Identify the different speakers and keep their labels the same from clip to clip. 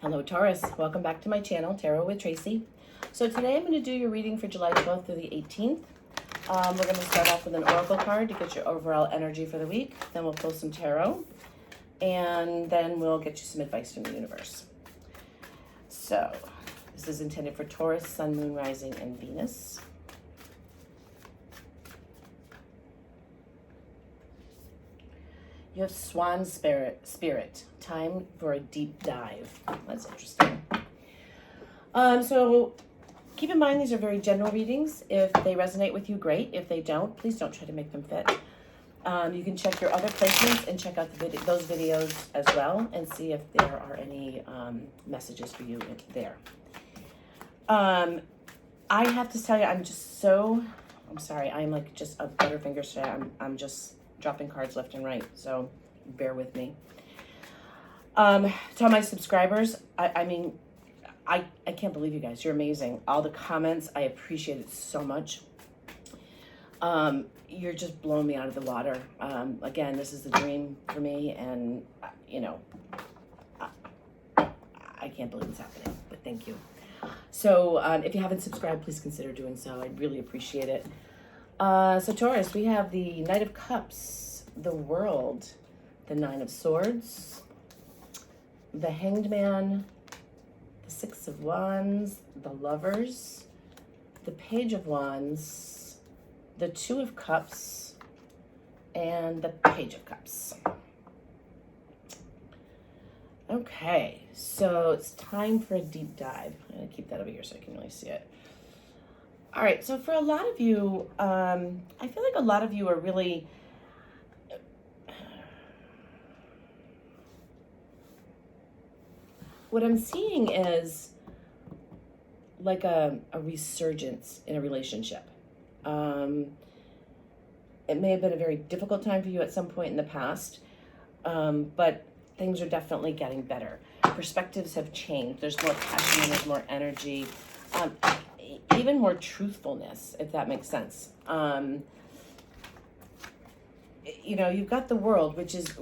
Speaker 1: Hello Taurus, welcome back to my channel, Tarot with Tracy. So today I'm going to do your reading for July 12th through the 18th. We're going to start off with an oracle card to get your overall energy for the week. Then we'll pull some tarot. And then we'll get you some advice from the universe. So this is intended for Taurus, Sun, Moon, Rising, and Venus. You have Swan Spirit. Time for a deep dive. That's interesting. So keep in mind these are very general readings. If they resonate with you, great. If they don't, please don't try to make them fit. You can check your other placements and check out those videos as well and see if there are any messages for you there. I have to tell you, I'm sorry. I'm like just a butterfinger today. I'm just dropping cards left and right, so bear with me. To all my subscribers, I mean, I can't believe you guys. You're amazing. All the comments, I appreciate it so much. You're just blowing me out of the water. Again, this is the dream for me, and you know, I can't believe it's happening, but thank you. So if you haven't subscribed, please consider doing so. I'd really appreciate it. So Taurus, we have the Knight of Cups, the World, the Nine of Swords, the Hanged Man, the Six of Wands, the Lovers, the Page of Wands, the Two of Cups, and the Page of Cups. Okay, so it's time for a deep dive. I'm going to keep that over here so I can really see it. All right, so for a lot of you, I feel like a lot of you are really, what I'm seeing is like a resurgence in a relationship. It may have been a very difficult time for you at some point in the past, but things are definitely getting better. Perspectives have changed. There's more passion, there's more energy. Even more truthfulness, if that makes sense. You know, you've got the World, which is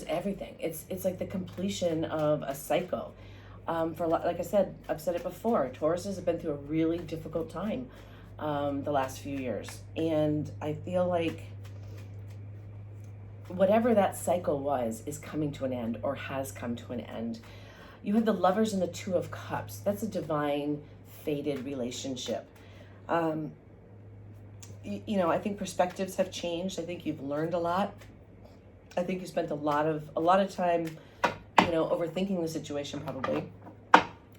Speaker 1: everything. It's like the completion of a cycle. Like I said, I've said it before, Tauruses have been through a really difficult time the last few years, and I feel like whatever that cycle was is coming to an end or has come to an end. You have the Lovers and the Two of Cups. That's a divine fated relationship. You know, I think perspectives have changed. I think you've learned a lot. I think you spent a lot of time, you know, overthinking the situation probably.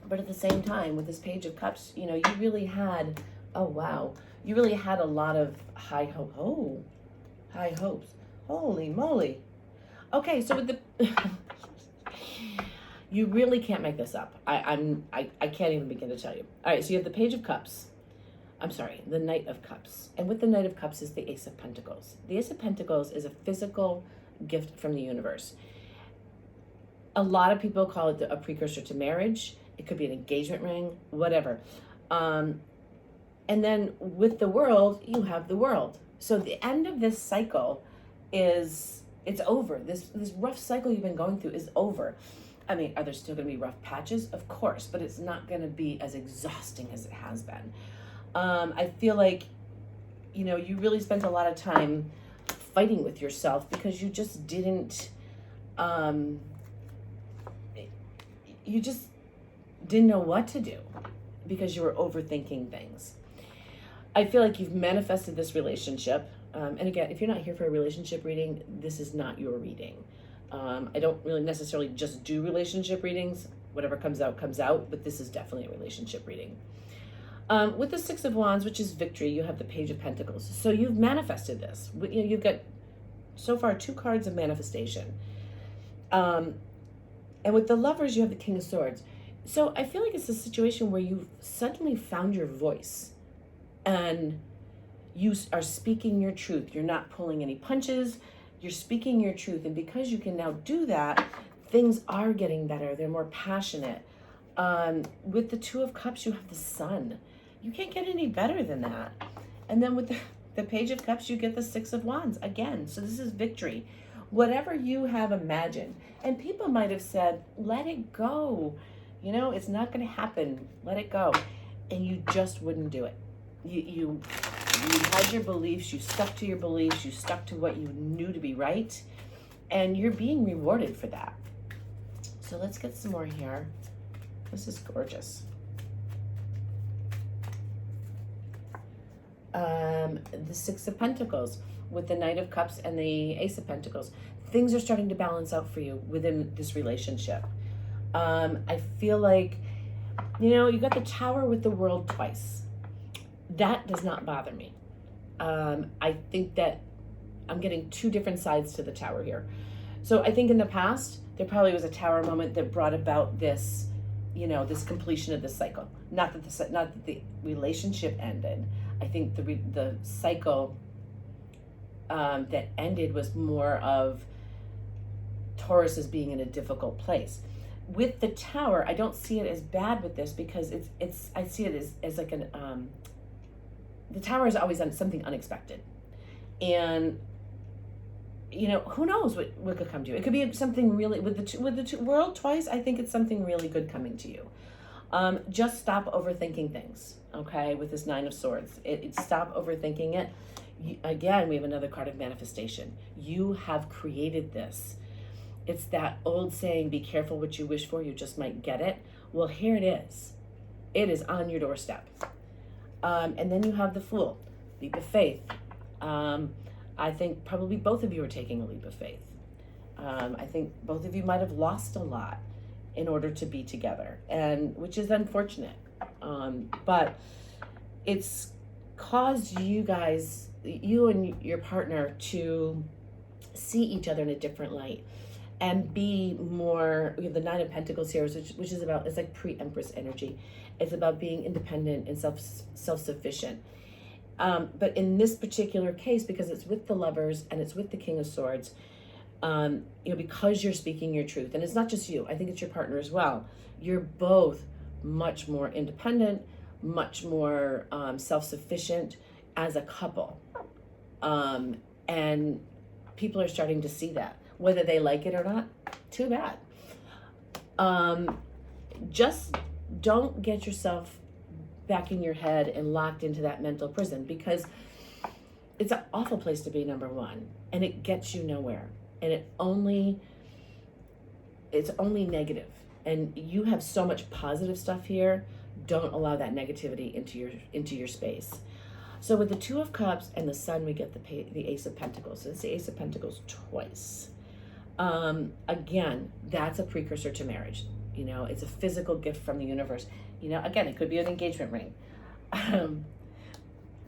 Speaker 1: But at the same time, with this Page of Cups, you know, you really had, oh wow, you really had a lot of high hopes. Holy moly. Okay, so with the you really can't make this up. I can't even begin to tell you. All right, so you have the Page of Cups. I'm sorry, the Knight of Cups. And with the Knight of Cups is the Ace of Pentacles. The Ace of Pentacles is a physical gift from the universe. A lot of people call it a precursor to marriage. It could be an engagement ring, whatever. And then with the World, you have the World. So the end of this cycle it's over. This rough cycle you've been going through is over. I mean, are there still going to be rough patches? Of course, but it's not going to be as exhausting as it has been. I feel like, you know, you really spent a lot of time fighting with yourself because you just didn't, know what to do because you were overthinking things. I feel like you've manifested this relationship. And again, if you're not here for a relationship reading, this is not your reading. I don't really necessarily just do relationship readings. Whatever comes out, but this is definitely a relationship reading. With the Six of Wands, which is victory, you have the Page of Pentacles. So you've manifested this. You know, you've got, so far, 2 cards of manifestation. And with the Lovers, you have the King of Swords. So I feel like it's a situation where you've suddenly found your voice. And you are speaking your truth. You're not pulling any punches. You're speaking your truth. And because you can now do that, things are getting better. They're more passionate. With the Two of Cups, you have the Sun. You can't get any better than that. And then with the Page of Cups, you get the Six of Wands again. So this is victory. Whatever you have imagined. And people might have said, let it go. You know, it's not going to happen. Let it go. And you just wouldn't do it. You had your beliefs, you stuck to your beliefs, you stuck to what you knew to be right, and you're being rewarded for that. So let's get some more here. This is gorgeous. The Six of Pentacles with the Knight of Cups and the Ace of Pentacles. Things are starting to balance out for you within this relationship. I feel like, you know, you got the Tower with the World twice. That does not bother me. I think that I'm getting two different sides to the Tower here. So I think in the past, there probably was a Tower moment that brought about this, you know, this completion of this cycle. Not that the relationship ended. I think the cycle that ended was more of Taurus as being in a difficult place. With the Tower, I don't see it as bad with this because I see it as like an the Tower is always something unexpected, and you know, who knows what could come to you. It could be something really with the World twice. I think it's something really good coming to you. Just stop overthinking things. Okay, with this Nine of Swords, stop overthinking it. Again, we have another card of manifestation. You have created this. It's that old saying, be careful what you wish for, you just might get it. Well, here it is. It is on your doorstep. And then you have the Fool, leap of faith. I think probably both of you are taking a leap of faith. I think both of you might have lost a lot in order to be together, and which is unfortunate. But it's caused you guys, you and your partner, to see each other in a different light and be more. We have the Nine of Pentacles here, which is about, it's like pre-Empress energy. It's about being independent and self-sufficient. But in this particular case, because it's with the Lovers and it's with the King of Swords, you know, because you're speaking your truth, and it's not just you, I think it's your partner as well. You're both much more independent, much more self-sufficient as a couple. And people are starting to see that. Whether they like it or not, too bad. Just don't get yourself back in your head and locked into that mental prison, because it's an awful place to be, number one, and it gets you nowhere, and it's only negative. And you have so much positive stuff here. Don't allow that negativity into your space. So with the Two of Cups and the Sun, we get the Ace of Pentacles. So it's the Ace of Pentacles twice. Again, that's a precursor to marriage. You know, it's a physical gift from the universe. You know, again, it could be an engagement ring.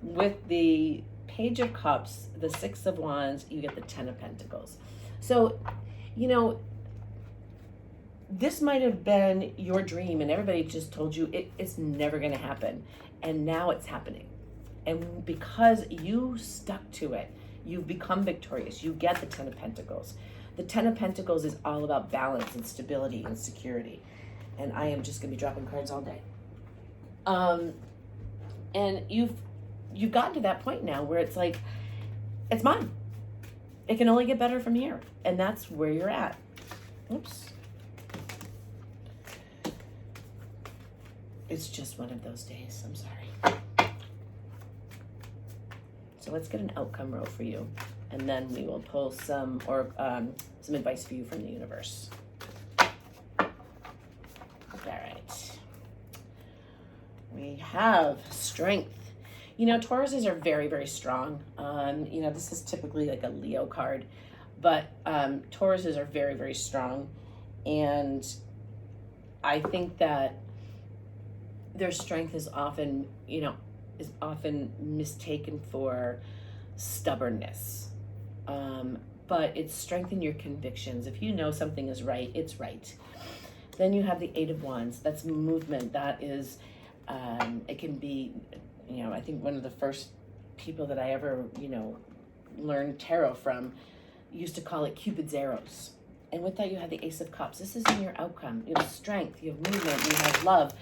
Speaker 1: With the Page of Cups, the Six of Wands, you get the Ten of Pentacles. So, you know, this might have been your dream and everybody just told you it's never going to happen. And now it's happening. And because you stuck to it, you've become victorious. You get the Ten of Pentacles. The Ten of Pentacles is all about balance and stability and security. And I am just going to be dropping cards all day. And you've gotten to that point now where it's like, it's mine. It can only get better from here. And that's where you're at. Oops. It's just one of those days. I'm sorry. So let's get an outcome row for you. And then we will pull some advice for you from the universe. All right. We have Strength. You know, Tauruses are very, very strong. You know, this is typically like a Leo card, but Tauruses are very, very strong. And I think that their strength is often, you know, mistaken for stubbornness. But it's strength in your convictions. If you know something is right, it's right. Then you have the Eight of Wands. That's movement. That is, it can be, you know, I think one of the first people that I ever, you know, learned tarot from used to call it Cupid's arrows. And with that, you have the Ace of Cups. This is in your outcome. You have strength, you have movement, you have love,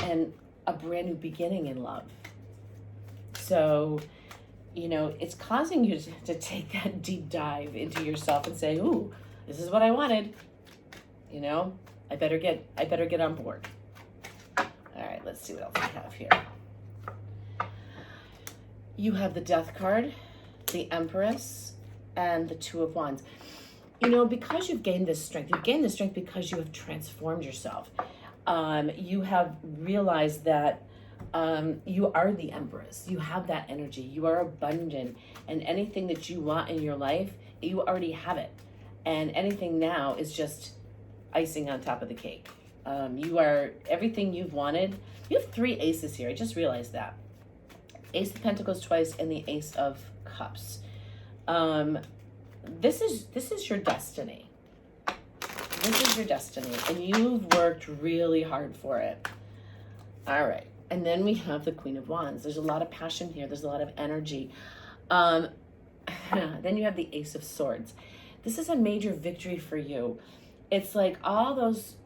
Speaker 1: and a brand new beginning in love. So, you know, it's causing you to take that deep dive into yourself and say, ooh, this is what I wanted, you know? I better get on board. All right, let's see what else we have here. You have the Death card, the Empress, and the Two of Wands. You know, because you've gained this strength because you have transformed yourself. You have realized that you are the Empress. You have that energy. You are abundant, and anything that you want in your life, you already have it. And anything now is just icing on top of the cake. You are everything you've wanted. You have 3 aces here. I just realized that. Ace of Pentacles twice and the Ace of Cups. This is your destiny. This is your destiny, and you've worked really hard for it. All right, and then we have the Queen of Wands. There's a lot of passion here. There's a lot of energy. Then you have the Ace of Swords. This is a major victory for you. It's like all those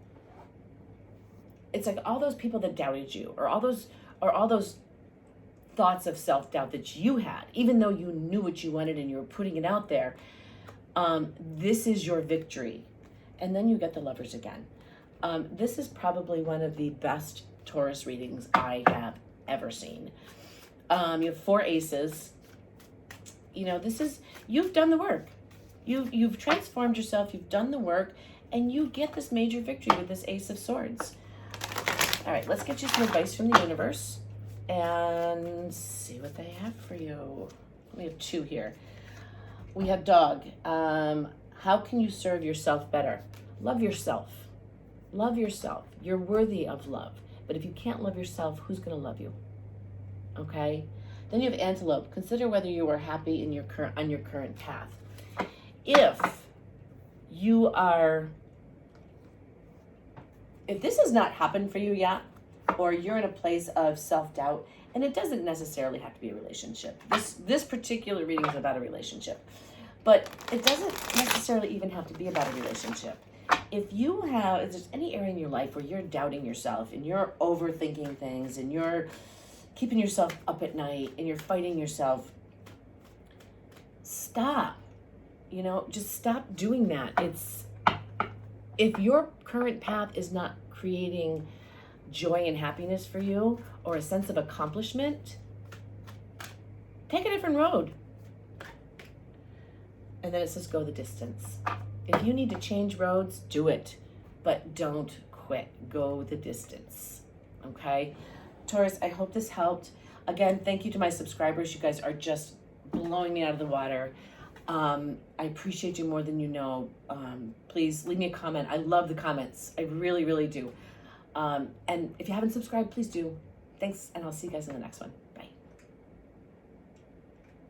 Speaker 1: people that doubted you, or all those thoughts of self-doubt that you had, even though you knew what you wanted and you were putting it out there. This is your victory. And then you get the Lovers again. This is probably one of the best Taurus readings I have ever seen. You have 4 aces. You know, you've done the work. You've transformed yourself, you've done the work, and you get this major victory with this Ace of Swords. All right, let's get you some advice from the universe and see what they have for you. We have 2 here. We have Dog. How can you serve yourself better? Love yourself. Love yourself. You're worthy of love. But if you can't love yourself, who's going to love you? Okay? Then you have Antelope. Consider whether you are happy on your current path. If this has not happened for you yet, or you're in a place of self-doubt, and it doesn't necessarily have to be a relationship. This particular reading is about a relationship, but it doesn't necessarily even have to be about a relationship. If there's any area in your life where you're doubting yourself and you're overthinking things and you're keeping yourself up at night and you're fighting yourself, stop. You know, just stop doing that. If your current path is not creating joy and happiness for you, or a sense of accomplishment, take a different road. And then it says go the distance. If you need to change roads, do it, but don't quit. Go the distance. Okay? Taurus, I hope this helped. Again, thank you to my subscribers. You guys are just blowing me out of the water. I appreciate you more than you know. Please leave me a comment. I love the comments. I really, really do. And if you haven't subscribed, please do. Thanks, and I'll see you guys in the next one.